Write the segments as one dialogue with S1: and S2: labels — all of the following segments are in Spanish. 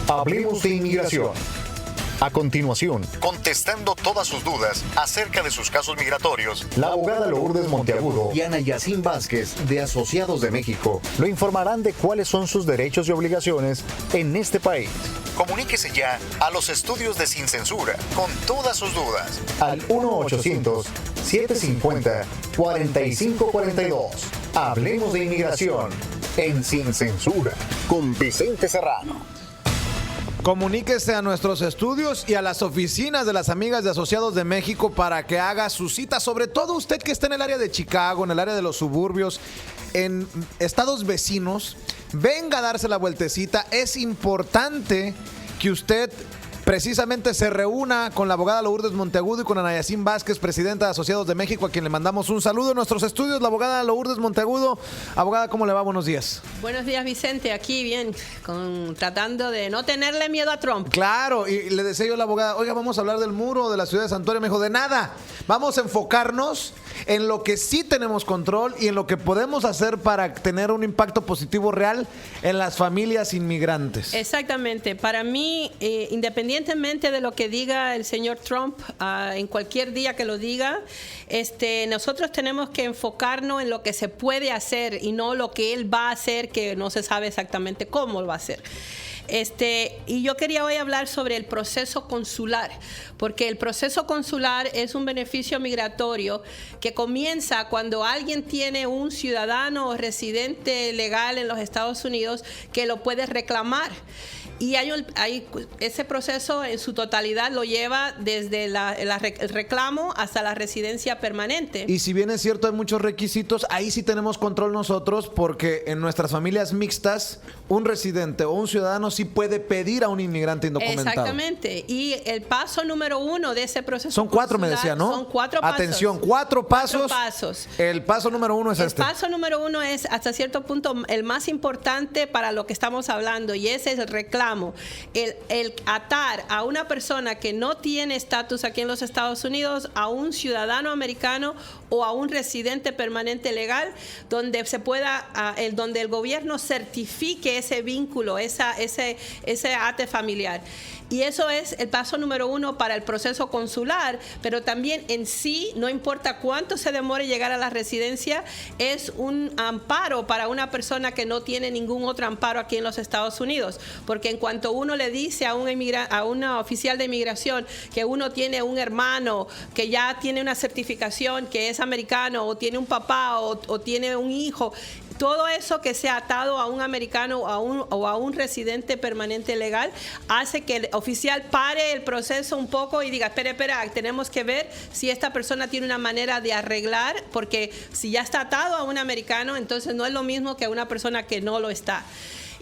S1: Hablemos de inmigración. A continuación, contestando todas sus dudas acerca de sus casos migratorios, la abogada Lourdes Monteagudo y Ana Yacín Vázquez, de Asociados de México, lo informarán de cuáles son sus derechos y obligaciones en este país. Comuníquese ya a los estudios de Sin Censura con todas sus dudas al 1-800-750-4542. Hablemos de inmigración en Sin Censura con Vicente Serrano.
S2: Comuníquese a nuestros estudios y a las oficinas de las amigas de Asociados de México para que haga su cita, sobre todo usted que está en el área de Chicago, en el área de los suburbios, en estados vecinos. Venga a darse la vueltecita. Es importante que usted precisamente se reúna con la abogada Lourdes Monteagudo y con Ana Yacín Vázquez, presidenta de Asociados de México, a quien le mandamos un saludo en nuestros estudios. La abogada Lourdes Monteagudo. Abogada, ¿cómo le va? Buenos días.
S3: Buenos días, Vicente. Aquí bien, tratando de no tenerle miedo a Trump.
S2: Claro, y le decía yo a la abogada, oiga, vamos a hablar del muro de la ciudad de Santuario. Me dijo, de nada, vamos a enfocarnos en lo que sí tenemos control y en lo que podemos hacer para tener un impacto positivo real en las familias inmigrantes.
S3: Exactamente. Para mí, independientemente de lo que diga el señor Trump, en cualquier día que lo diga, nosotros tenemos que enfocarnos en lo que se puede hacer y no lo que él va a hacer, que no se sabe exactamente cómo lo va a hacer. Y yo quería hoy hablar sobre el proceso consular, porque el proceso consular es un beneficio migratorio que comienza cuando alguien tiene un ciudadano o residente legal en los Estados Unidos que lo puede reclamar. Y ese proceso en su totalidad lo lleva desde el reclamo hasta la residencia permanente.
S2: Y si bien es cierto, hay muchos requisitos, ahí sí tenemos control nosotros, porque en nuestras familias mixtas, un residente o un ciudadano sí puede pedir a un inmigrante indocumentado.
S3: Exactamente. Y el paso número 1 de ese proceso
S2: son 4, me decía, ¿no?
S3: Son 4 pasos.
S2: Atención, 4 pasos.
S3: 4 pasos.
S2: El paso número 1 es este.
S3: El paso número 1 es, hasta cierto punto, el más importante para lo que estamos hablando, y ese es el reclamo. El atar a una persona que no tiene estatus aquí en los Estados Unidos a un ciudadano americano o a un residente permanente legal, donde se pueda, donde el gobierno certifique ese vínculo, ese ate familiar. Y eso es el paso número 1 para el proceso consular, pero también en sí, no importa cuánto se demore llegar a la residencia, es un amparo para una persona que no tiene ningún otro amparo aquí en los Estados Unidos, porque en cuanto uno le dice a un oficial de inmigración que uno tiene un hermano que ya tiene una certificación que es americano, o tiene un papá o tiene un hijo, todo eso que sea atado a un americano o a un residente permanente legal hace que el oficial pare el proceso un poco y diga, espera, tenemos que ver si esta persona tiene una manera de arreglar, porque si ya está atado a un americano, entonces no es lo mismo que a una persona que no lo está.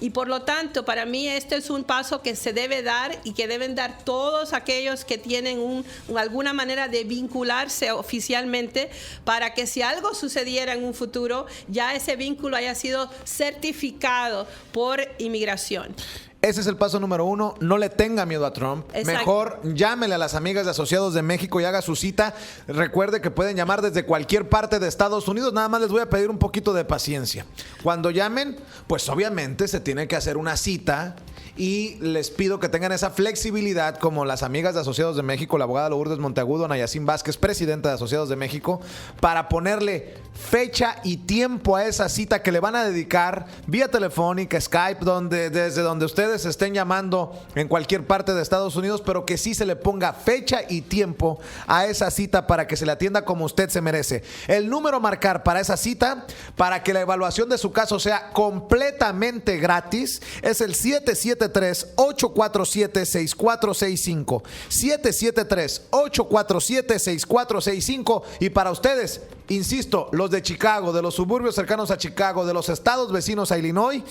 S3: Y por lo tanto, para mí este es un paso que se debe dar y que deben dar todos aquellos que tienen alguna manera de vincularse oficialmente, para que si algo sucediera en un futuro, ya ese vínculo haya sido certificado por inmigración.
S2: Ese es el paso número 1. No le tenga miedo a Trump.
S3: Exacto.
S2: Mejor llámele a las amigas de Asociados de México y haga su cita. Recuerde que pueden llamar desde cualquier parte de Estados Unidos. Nada más les voy a pedir un poquito de paciencia. Cuando llamen, pues obviamente se tiene que hacer una cita. Y les pido que tengan esa flexibilidad como las amigas de Asociados de México, la abogada Lourdes Monteagudo, Ana Yacín Vázquez, presidenta de Asociados de México, para ponerle fecha y tiempo a esa cita que le van a dedicar vía telefónica, Skype, desde donde ustedes estén llamando en cualquier parte de Estados Unidos, pero que sí se le ponga fecha y tiempo a esa cita para que se le atienda como usted se merece. El número a marcar para esa cita, para que la evaluación de su caso sea completamente gratis, es el 773-847-6465. 773-847-6465. Y para ustedes, insisto, los de Chicago, de los suburbios cercanos a Chicago, de los estados vecinos a Illinois,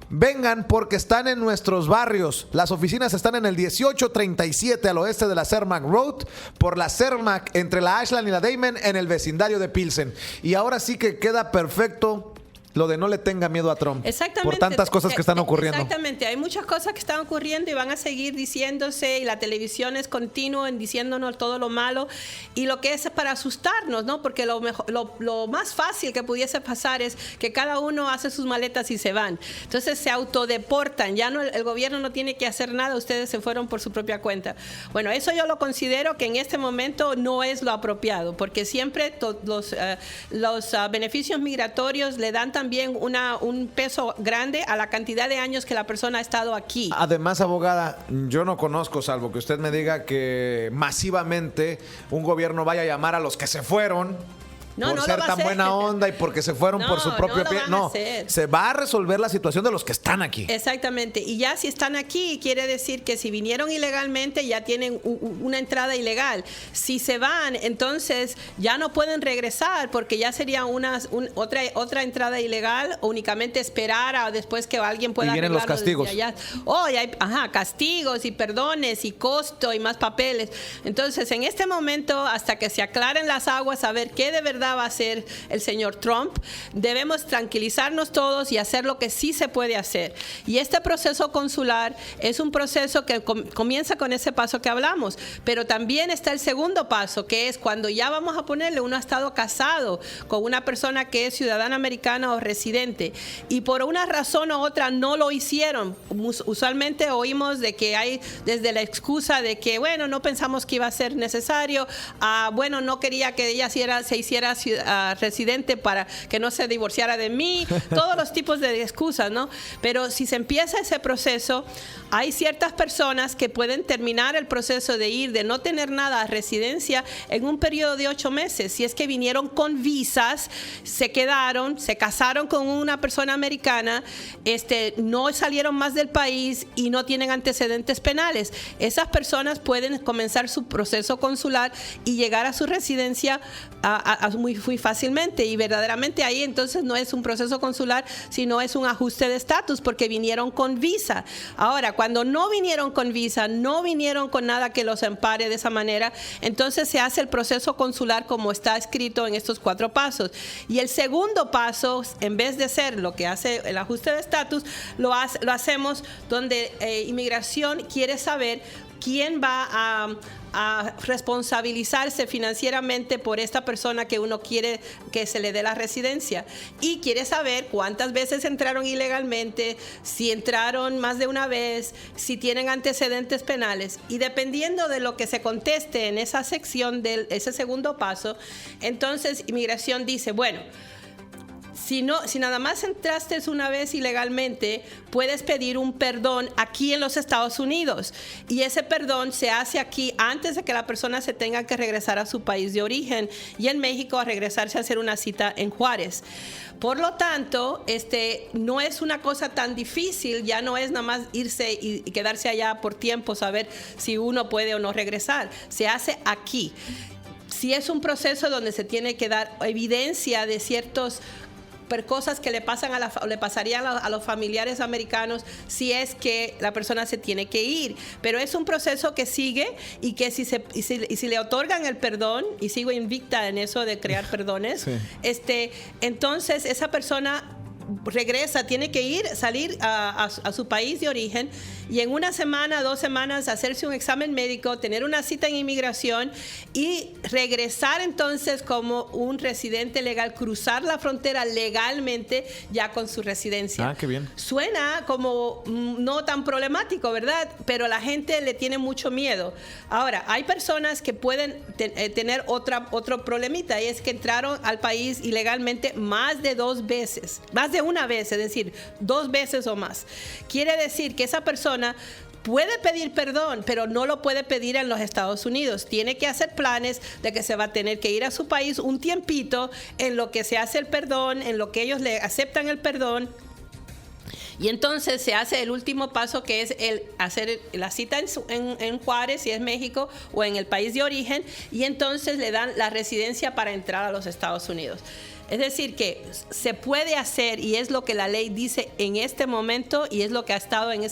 S2: vengan porque están en nuestros barrios. Las oficinas están en el 1837 al oeste de la Cermak Road, por la Cermak entre la Ashland y la Damon, en el vecindario de Pilsen. Y ahora sí que queda perfecto lo de no le tenga miedo a Trump.
S3: Exactamente.
S2: Por tantas cosas que están ocurriendo.
S3: Exactamente. Hay muchas cosas que están ocurriendo y van a seguir diciéndose, y la televisión es continua en diciéndonos todo lo malo, y lo que es para asustarnos, ¿no? Porque lo más fácil que pudiese pasar es que cada uno hace sus maletas y se van. Entonces se autodeportan. Ya no, el gobierno no tiene que hacer nada, ustedes se fueron por su propia cuenta. Bueno, eso yo lo considero que en este momento no es lo apropiado, porque siempre los beneficios migratorios le dan también un peso grande a la cantidad de años que la persona ha estado aquí.
S2: Además, abogada, yo no conozco, salvo que usted me diga que masivamente un gobierno vaya a llamar a los que se fueron por ser tan buena onda y porque se fueron por su propio pie. No, se va a resolver la situación de los que están aquí.
S3: Exactamente. Y ya si están aquí, quiere decir que si vinieron ilegalmente, ya tienen una entrada ilegal. Si se van, entonces ya no pueden regresar, porque ya sería otra entrada ilegal, o únicamente esperar a después que alguien pueda
S2: arreglarlo. Y vienen los castigos.
S3: Hay castigos y perdones y costo y más papeles. Entonces, en este momento, hasta que se aclaren las aguas, a ver qué de verdad va a hacer el señor Trump, debemos tranquilizarnos todos y hacer lo que sí se puede hacer. Y este proceso consular es un proceso que comienza con ese paso que hablamos, pero también está el segundo paso, que es cuando ya vamos a ponerle, uno ha estado casado con una persona que es ciudadana americana o residente, y por una razón u otra no lo hicieron. Usualmente oímos de que hay desde la excusa de que, bueno, no pensamos que iba a ser necesario, bueno, no quería que ella se hiciera residente para que no se divorciara de mí, todos los tipos de excusas, ¿no? Pero si se empieza ese proceso, hay ciertas personas que pueden terminar el proceso de no tener nada a residencia en un periodo de 8 meses. Si es que vinieron con visas, se casaron con una persona americana, no salieron más del país y no tienen antecedentes penales. Esas personas pueden comenzar su proceso consular y llegar a su residencia muy fácilmente, y verdaderamente ahí entonces no es un proceso consular, sino es un ajuste de estatus, porque vinieron con visa. Ahora, cuando no vinieron con visa, no vinieron con nada que los ampare de esa manera, entonces se hace el proceso consular como está escrito en estos 4 pasos. Y el segundo paso, en vez de ser lo que hace el ajuste de estatus, lo hacemos donde inmigración quiere saber quién va a responsabilizarse financieramente por esta persona que uno quiere que se le dé la residencia, y quiere saber cuántas veces entraron ilegalmente, si entraron más de una vez, si tienen antecedentes penales, y dependiendo de lo que se conteste en esa sección de ese segundo paso, entonces inmigración dice, bueno, si nada más entraste una vez ilegalmente, puedes pedir un perdón aquí en los Estados Unidos. Y ese perdón se hace aquí antes de que la persona se tenga que regresar a su país de origen, y en México a regresarse a hacer una cita en Juárez. Por lo tanto, no es una cosa tan difícil, ya no es nada más irse y quedarse allá por tiempo, saber si uno puede o no regresar. Se hace aquí. Si es un proceso donde se tiene que dar evidencia de ciertos cosas que le pasarían a los familiares americanos si es que la persona se tiene que ir, pero es un proceso que sigue, y que si le otorgan el perdón, y sigo invicta en eso de crear perdones, sí. Entonces esa persona regresa, tiene que salir a su país de origen, y en 1 semana, 2 semanas hacerse un examen médico, tener una cita en inmigración y regresar entonces como un residente legal, cruzar la frontera legalmente ya con su residencia.
S2: Qué bien.
S3: Suena como no tan problemático, ¿verdad? Pero la gente le tiene mucho miedo. Ahora, hay personas que pueden tener otro problemita, y es que entraron al país ilegalmente más de 2 veces, más de una vez, es decir, 2 veces o más. Quiere decir que esa persona puede pedir perdón, pero no lo puede pedir en los Estados Unidos. Tiene que hacer planes de que se va a tener que ir a su país un tiempito en lo que se hace el perdón, en lo que ellos le aceptan el perdón. Y entonces se hace el último paso, que es el hacer la cita en Juárez, si es México, o en el país de origen, y entonces le dan la residencia para entrar a los Estados Unidos. Es decir, que se puede hacer y es lo que la ley dice en este momento y es lo que ha estado en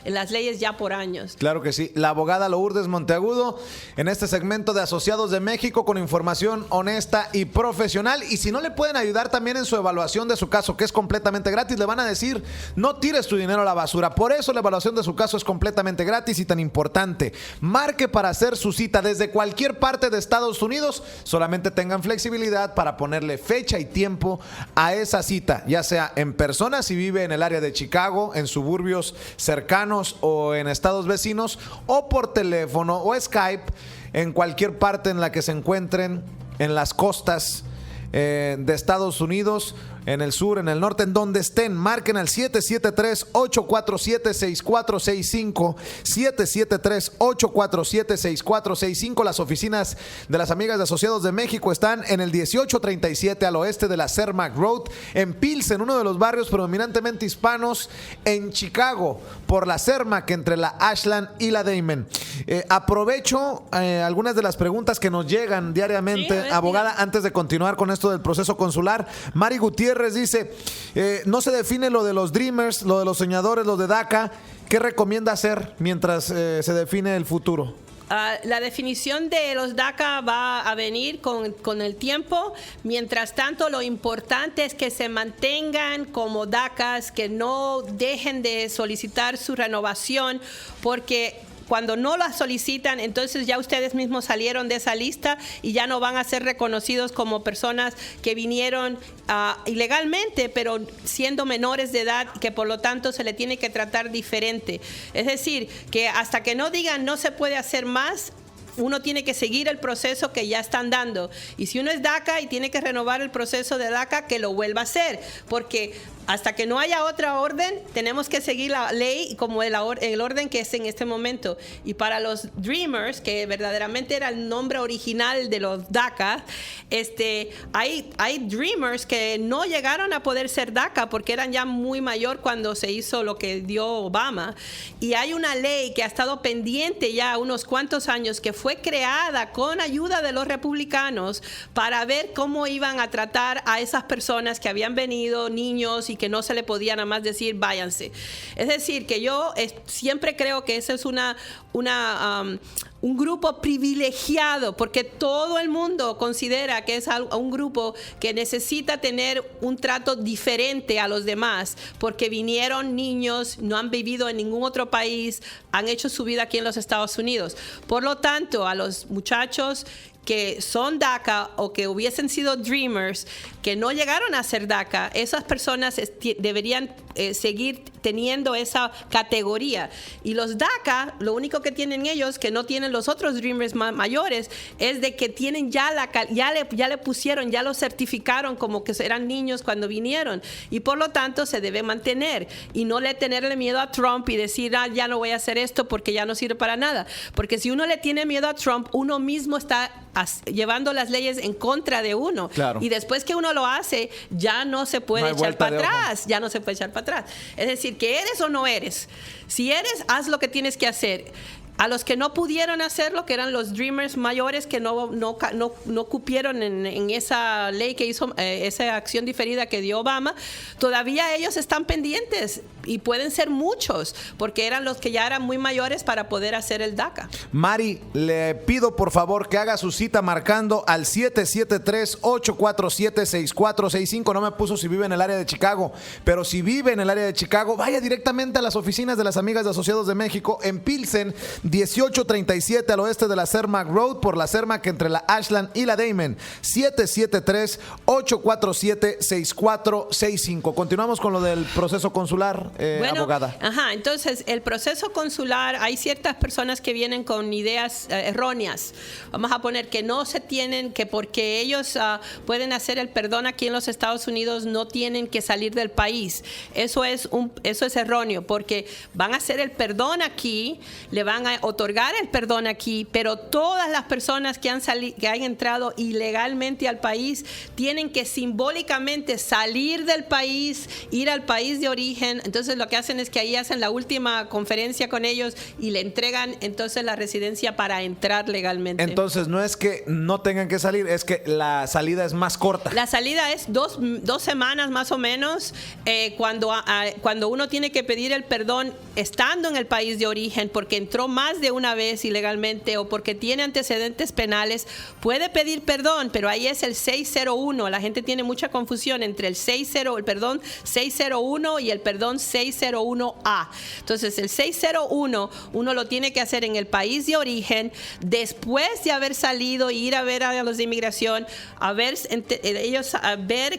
S3: las leyes ya por años.
S2: Claro que sí. La abogada Lourdes Monteagudo en este segmento de Asociados de México con información honesta y profesional. Y si no le pueden ayudar también en su evaluación de su caso, que es completamente gratis, le van a decir, no tires tu dinero a la basura. Por eso la evaluación de su caso es completamente gratis y tan importante. Marque para hacer su cita desde cualquier parte de Estados Unidos. Solamente tengan flexibilidad para ponerle fecha y tiempo a esa cita, ya sea en persona si vive en el área de Chicago, en suburbios cercanos o en estados vecinos, o por teléfono o Skype en cualquier parte en la que se encuentren en las costas de Estados Unidos, en el sur, en el norte, en donde estén. Marquen al 773-847-6465, 773-847-6465. Las oficinas de las amigas de Asociados de México están en el 1837 al oeste de la Cermak Road, en Pilsen, uno de los barrios predominantemente hispanos en Chicago, por la Cermak, entre la Ashland y la Damon. Aprovecho algunas de las preguntas que nos llegan diariamente, sí, abogada, antes de continuar con esto del proceso consular. Mari Gutiérrez dice, no se define lo de los Dreamers, lo de los soñadores, lo de DACA. ¿Qué recomienda hacer mientras se define el futuro?
S3: La definición de los DACA va a venir con el tiempo. Mientras tanto, lo importante es que se mantengan como DACAs, que no dejen de solicitar su renovación, porque cuando no la solicitan, entonces ya ustedes mismos salieron de esa lista y ya no van a ser reconocidos como personas que vinieron ilegalmente, pero siendo menores de edad, que por lo tanto se le tiene que tratar diferente. Es decir, que hasta que no digan no se puede hacer más, uno tiene que seguir el proceso que ya están dando. Y si uno es DACA y tiene que renovar el proceso de DACA, que lo vuelva a hacer, porque hasta que no haya otra orden, tenemos que seguir la ley como el orden que es en este momento. Y para los Dreamers, que verdaderamente era el nombre original de los DACA, hay Dreamers que no llegaron a poder ser DACA porque eran ya muy mayor cuando se hizo lo que dio Obama. Y hay una ley que ha estado pendiente ya unos cuantos años, que fue creada con ayuda de los republicanos para ver cómo iban a tratar a esas personas que habían venido, niños, y que no se le podía nada más decir váyanse. Es decir, que yo siempre creo que ese es un grupo privilegiado, porque todo el mundo considera que es un grupo que necesita tener un trato diferente a los demás, porque vinieron niños, no han vivido en ningún otro país, han hecho su vida aquí en los Estados Unidos. Por lo tanto, a los muchachos que son DACA o que hubiesen sido Dreamers, que no llegaron a ser DACA, esas personas deberían seguir teniendo esa categoría. Y los DACA, lo único que tienen ellos, que no tienen los otros Dreamers mayores, es de que tienen ya le pusieron, ya lo certificaron como que eran niños cuando vinieron. Y por lo tanto se debe mantener. Y no tenerle miedo a Trump y decir, ya no voy a hacer esto porque ya no sirve para nada. Porque si uno le tiene miedo a Trump, uno mismo está llevando las leyes en contra de uno. Claro. Y después que uno lo hace, ya no se puede echar para atrás. Ya no se puede echar para atrás. Es decir, que eres o no eres. Si eres, haz lo que tienes que hacer. A los que no pudieron hacerlo, que eran los Dreamers mayores que no cupieron en esa ley que hizo, esa acción diferida que dio Obama, todavía ellos están pendientes y pueden ser muchos, porque eran los que ya eran muy mayores para poder hacer el DACA.
S2: Mari, le pido por favor que haga su cita marcando al 773-847-6465. No me puso si vive en el área de Chicago, pero si vive en el área de Chicago, vaya directamente a las oficinas de las amigas de Asociados de México en Pilsen, 1837 al oeste de la Cermak Road, por la Cermak entre la Ashland y la Damon. 773-847-6465. Continuamos con lo del proceso consular, abogada.
S3: Entonces, el proceso consular, hay ciertas personas que vienen con ideas erróneas. Vamos a poner que no se tienen, que porque ellos pueden hacer el perdón aquí en los Estados Unidos, no tienen que salir del país. Eso es erróneo, porque van a hacer el perdón aquí, le van a otorgar el perdón aquí, pero todas las personas que han entrado ilegalmente al país tienen que simbólicamente salir del país, ir al país de origen. Entonces lo que hacen es que ahí hacen la última conferencia con ellos y le entregan entonces la residencia para entrar legalmente.
S2: Entonces no es que no tengan que salir, es que la salida es más corta.
S3: La salida es dos semanas más o menos, cuando uno tiene que pedir el perdón estando en el país de origen porque entró más de una vez ilegalmente o porque tiene antecedentes penales, puede pedir perdón, pero ahí es el 601. La gente tiene mucha confusión entre el perdón 601 y el perdón 601A. Entonces el 601 uno lo tiene que hacer en el país de origen después de haber salido, ir a ver a los de inmigración, a ver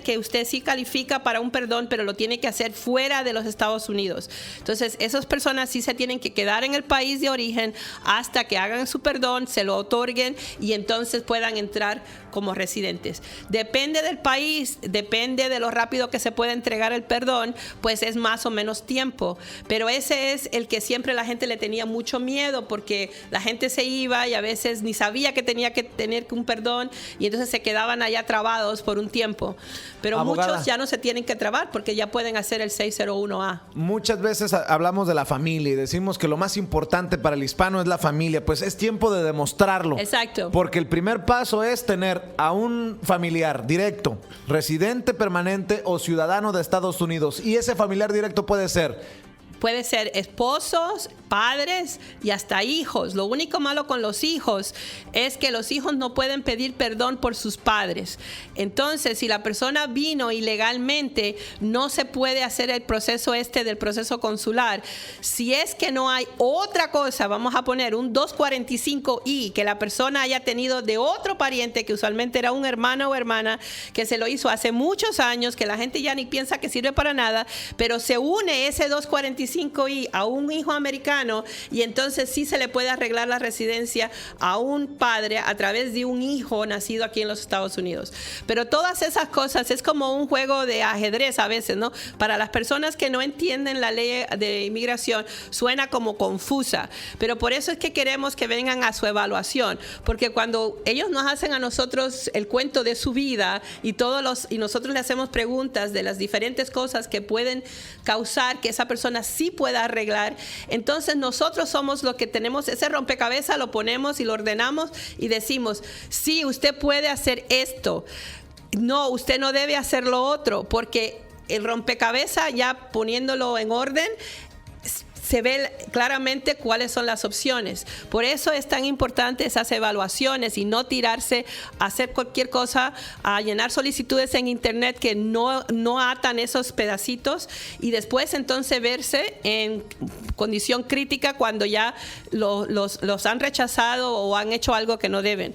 S3: que usted sí califica para un perdón, pero lo tiene que hacer fuera de los Estados Unidos. Entonces esas personas sí se tienen que quedar en el país de origen hasta que hagan su perdón, se lo otorguen y entonces puedan entrar como residentes. Depende del país, depende de lo rápido que se puede entregar el perdón, pues es más o menos tiempo. Pero ese es el que siempre la gente le tenía mucho miedo, porque la gente se iba y a veces ni sabía que tenía que tener un perdón y entonces se quedaban allá trabados por un tiempo. Pero
S2: abogada,
S3: muchos ya no se tienen que trabar porque ya pueden hacer el 601A.
S2: Muchas veces hablamos de la familia y decimos que lo más importante para el hispano es la familia. Pues es tiempo de demostrarlo.
S3: Exacto.
S2: Porque el primer paso es tener a un familiar directo, residente permanente o ciudadano de Estados Unidos. Y ese familiar directo puede ser esposos, padres y hasta hijos. Lo único malo con los hijos es que los hijos no pueden pedir perdón por sus padres. Entonces, si la persona vino ilegalmente, no se puede hacer el proceso del proceso consular. Si es que no hay otra cosa, vamos a poner un 245I, que la persona haya tenido de otro pariente, que usualmente era un hermano o hermana, que se lo hizo hace muchos años, que la gente ya ni piensa que sirve para nada, pero se une ese 245I a un hijo americano y entonces sí se le puede arreglar la residencia a un padre a través de un hijo nacido aquí en los Estados Unidos. Pero todas esas cosas es como un juego de ajedrez a veces, ¿no? Para las personas que no entienden la ley de inmigración suena como confusa, pero por eso es que queremos que vengan a su evaluación, porque cuando ellos nos hacen a nosotros el cuento de su vida y nosotros le hacemos preguntas de las diferentes cosas que pueden causar que esa persona sí pueda arreglar, entonces nosotros somos los que tenemos ese rompecabezas, lo ponemos y lo ordenamos y decimos, sí, usted puede hacer esto, no, usted no debe hacer lo otro, porque el rompecabezas, ya poniéndolo en orden, se ve claramente cuáles son las opciones. Por eso es tan importante esas evaluaciones y no tirarse a hacer cualquier cosa, a llenar solicitudes en internet que no atan esos pedacitos y después entonces verse en condición crítica cuando ya los han rechazado o han hecho algo que no deben.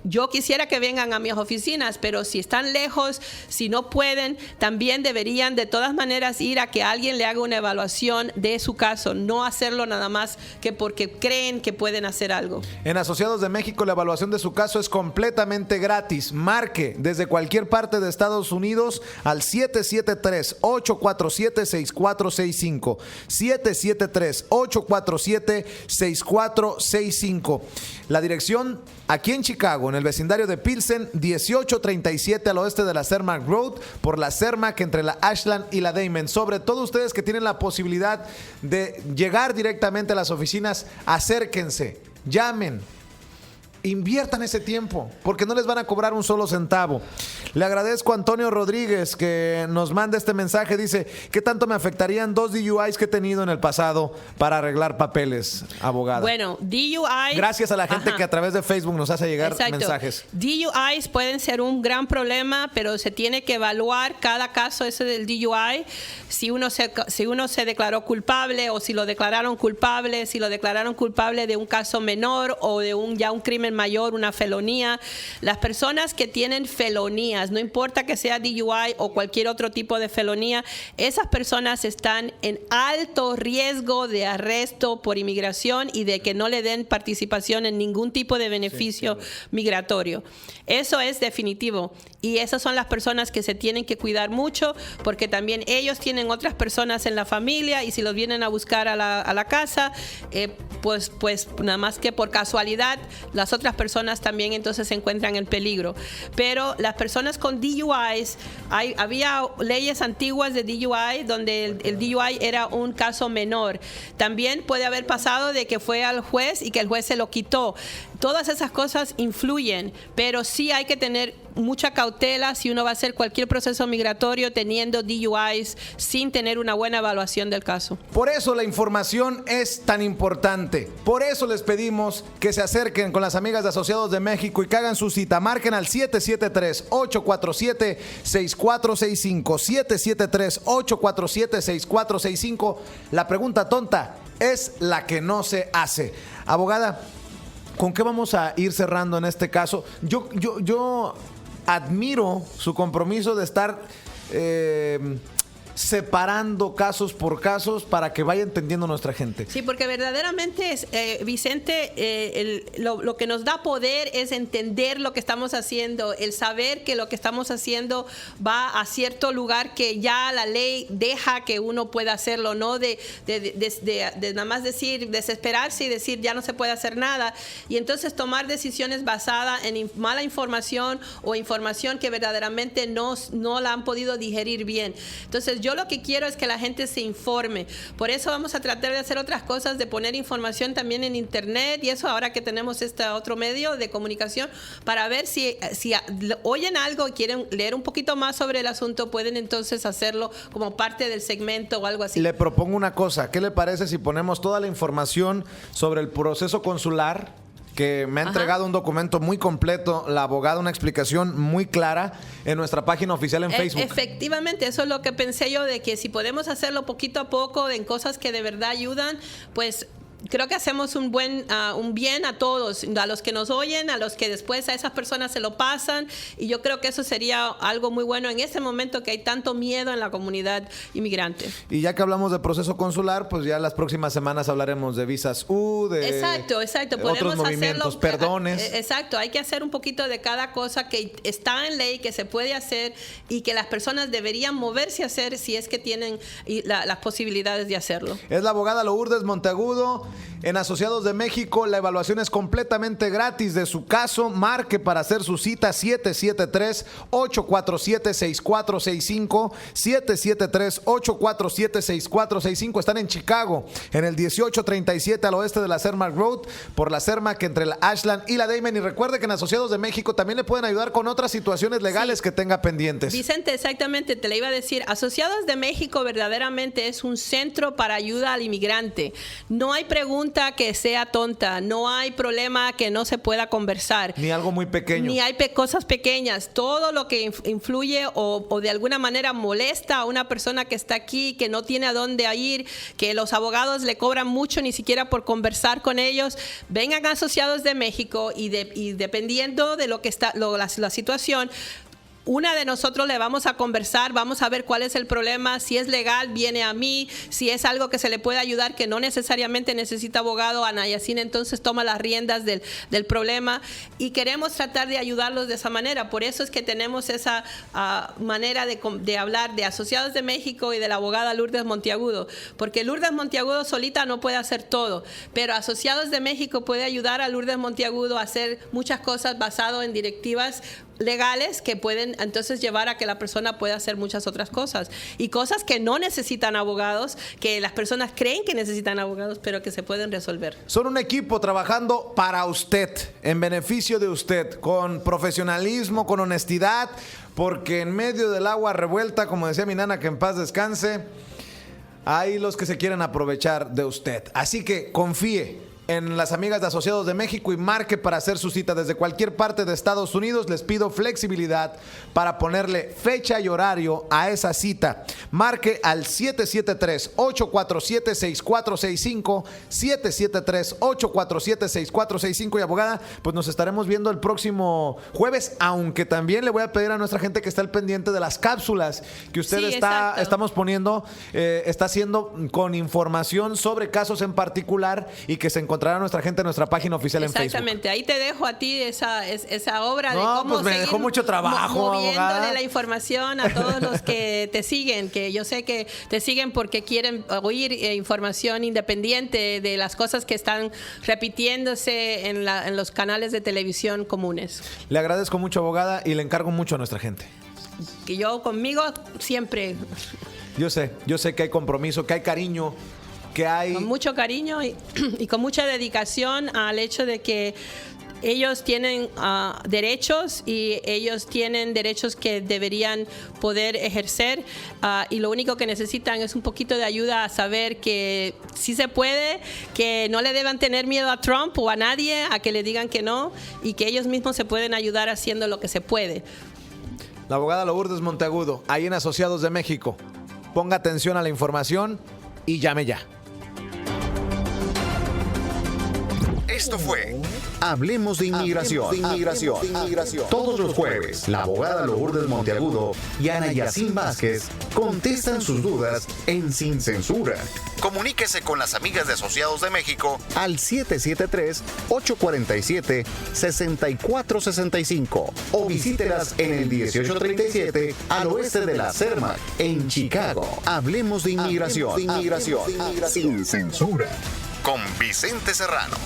S2: Yo quisiera que vengan a mis oficinas, pero si están lejos, si no pueden, también deberían de todas maneras ir a que alguien le haga una evaluación de su caso, no hacerlo nada más que porque creen que pueden hacer algo. En Asociados de México la evaluación de su caso es completamente gratis. Marque desde cualquier parte de Estados Unidos al 773-847-6465. 773-847-6465. La dirección aquí en Chicago, en el vecindario de Pilsen, 1837 al oeste de la Cermak Road, por la Cermak entre la Ashland y la Damon. Sobre todo ustedes que tienen la posibilidad de llegar directamente a las oficinas, acérquense, llamen, inviertan ese tiempo, porque no les van a cobrar un solo centavo. Le agradezco a Antonio Rodríguez que nos manda este mensaje. Dice, ¿qué tanto me afectarían 2 DUIs que he tenido en el pasado para arreglar papeles, abogada?
S3: Bueno, DUIs...
S2: Gracias a la gente que a través de Facebook nos hace llegar mensajes.
S3: DUIs pueden ser un gran problema, pero se tiene que evaluar cada caso ese del DUI. Si uno se declaró culpable o si lo declararon culpable de un caso menor o de ya un crimen crimen mayor, una felonía. Las personas que tienen felonías, no importa que sea DUI o cualquier otro tipo de felonía, esas personas están en alto riesgo de arresto por inmigración y de que no le den participación en ningún tipo de beneficio migratorio. Eso es definitivo. Y esas son las personas que se tienen que cuidar mucho, porque también ellos tienen otras personas en la familia y si los vienen a buscar a la casa, pues nada más que por casualidad, las otras personas también entonces se encuentran en peligro. Pero las personas con DUIs, había leyes antiguas de DUI donde el DUI era un caso menor. También puede haber pasado de que fue al juez y que el juez se lo quitó. Todas esas cosas influyen, pero sí hay que tener mucha cautela si uno va a hacer cualquier proceso migratorio teniendo DUIs sin tener una buena evaluación del caso.
S2: Por eso la información es tan importante. Por eso les pedimos que se acerquen con las amigas de Asociados de México y que hagan su cita. Marquen al 773-847-6465. 773-847-6465. La pregunta tonta es la que no se hace. Abogada, ¿con qué vamos a ir cerrando en este caso? Yo admiro su compromiso de estar separando casos por casos para que vaya entendiendo nuestra gente.
S3: Sí, porque verdaderamente, Vicente, lo que nos da poder es entender lo que estamos haciendo, el saber que lo que estamos haciendo va a cierto lugar que ya la ley deja que uno pueda hacerlo, no de nada más desesperarse y decir ya no se puede hacer nada, y entonces tomar decisiones basadas en mala información o información que verdaderamente no la han podido digerir bien. Entonces yo lo que quiero es que la gente se informe. Por eso vamos a tratar de hacer otras cosas, de poner información también en internet y eso ahora que tenemos este otro medio de comunicación para ver si oyen algo y quieren leer un poquito más sobre el asunto, pueden entonces hacerlo como parte del segmento o algo así.
S2: Le propongo una cosa. ¿Qué le parece si ponemos toda la información sobre el proceso consular? Que me ha entregado un documento muy completo, la abogada, una explicación muy clara en nuestra página oficial en Facebook.
S3: Efectivamente, eso es lo que pensé yo, de que si podemos hacerlo poquito a poco en cosas que de verdad ayudan, pues creo que hacemos un bien a todos, a los que nos oyen, a los que después a esas personas se lo pasan, y yo creo que eso sería algo muy bueno en este momento que hay tanto miedo en la comunidad inmigrante.
S2: Y ya que hablamos de proceso consular, pues ya las próximas semanas hablaremos de visas
S3: exacto. Podemos
S2: otros movimientos,
S3: hacerlo,
S2: perdones.
S3: Exacto, hay que hacer un poquito de cada cosa que está en ley, que se puede hacer y que las personas deberían moverse a hacer si es que tienen las posibilidades de hacerlo.
S2: Es la abogada Lourdes Monteagudo. En Asociados de México, la evaluación es completamente gratis de su caso. Marque para hacer su cita 773-847-6465. 773-847-6465. Están en Chicago, en el 1837 al oeste de la Cermak Road, por la Cermak entre la Ashland y la Damon. Y recuerde que en Asociados de México también le pueden ayudar con otras situaciones legales que tenga pendientes.
S3: Vicente, exactamente, te le iba a decir, Asociados de México verdaderamente es un centro para ayuda al inmigrante. No hay pregunta que sea tonta, no hay problema que no se pueda conversar.
S2: Ni algo muy pequeño.
S3: Ni hay cosas pequeñas. Todo lo que influye o de alguna manera molesta a una persona que está aquí, que no tiene a dónde ir, que los abogados le cobran mucho ni siquiera por conversar con ellos, vengan a Asociados de México y dependiendo de lo que está la situación, una de nosotros le vamos a conversar, vamos a ver cuál es el problema, si es legal, viene a mí, si es algo que se le puede ayudar, que no necesariamente necesita abogado, Ana Yacine entonces toma las riendas del problema y queremos tratar de ayudarlos de esa manera. Por eso es que tenemos esa manera de hablar de Asociados de México y de la abogada Lourdes Monteagudo, porque Lourdes Monteagudo solita no puede hacer todo, pero Asociados de México puede ayudar a Lourdes Monteagudo a hacer muchas cosas basado en directivas legales que pueden entonces llevar a que la persona pueda hacer muchas otras cosas y cosas que no necesitan abogados, que las personas creen que necesitan abogados, pero que se pueden resolver.
S2: Son un equipo trabajando para usted, en beneficio de usted, con profesionalismo, con honestidad, porque en medio del agua revuelta, como decía mi nana, que en paz descanse, hay los que se quieren aprovechar de usted. Así que confíe en las amigas de Asociados de México y marque para hacer su cita desde cualquier parte de Estados Unidos. Les pido flexibilidad para ponerle fecha y horario a esa cita. Marque al 773-847-6465, 773-847-6465. Y abogada, pues nos estaremos viendo el próximo jueves, aunque también le voy a pedir a nuestra gente que está al pendiente de las cápsulas que usted estamos poniendo, está haciendo con información sobre casos en particular y que se encontrará nuestra gente en nuestra página oficial en Facebook.
S3: Exactamente, ahí te dejo a ti esa obra de cómo
S2: pues me dejó mucho trabajo,
S3: moviéndole
S2: abogada.
S3: la información a todos los que te siguen, que yo sé que te siguen porque quieren oír información independiente de las cosas que están repitiéndose en los canales de televisión comunes.
S2: Le agradezco mucho, abogada, y le encargo mucho a nuestra gente.
S3: Que yo conmigo siempre.
S2: Yo sé que hay compromiso, que hay cariño, que hay...
S3: Con mucho cariño y con mucha dedicación al hecho de que ellos tienen derechos y ellos tienen derechos que deberían poder ejercer y lo único que necesitan es un poquito de ayuda a saber que sí se puede, que no le deban tener miedo a Trump o a nadie a que le digan que no y que ellos mismos se pueden ayudar haciendo lo que se puede.
S2: La abogada Lourdes Monteagudo, ahí en Asociados de México. Ponga atención a la información y llame ya.
S1: Esto fue Hablemos de Inmigración. Todos los jueves, la abogada Lourdes Monteagudo y Ana Yacine Vázquez contestan sus dudas en Sin Censura. Comuníquese con las amigas de Asociados de México al 773-847-6465 o visítelas en el 1837 al oeste de la Cermak, en Chicago. Hablemos de Inmigración. Sin Censura. Con Vicente Serrano.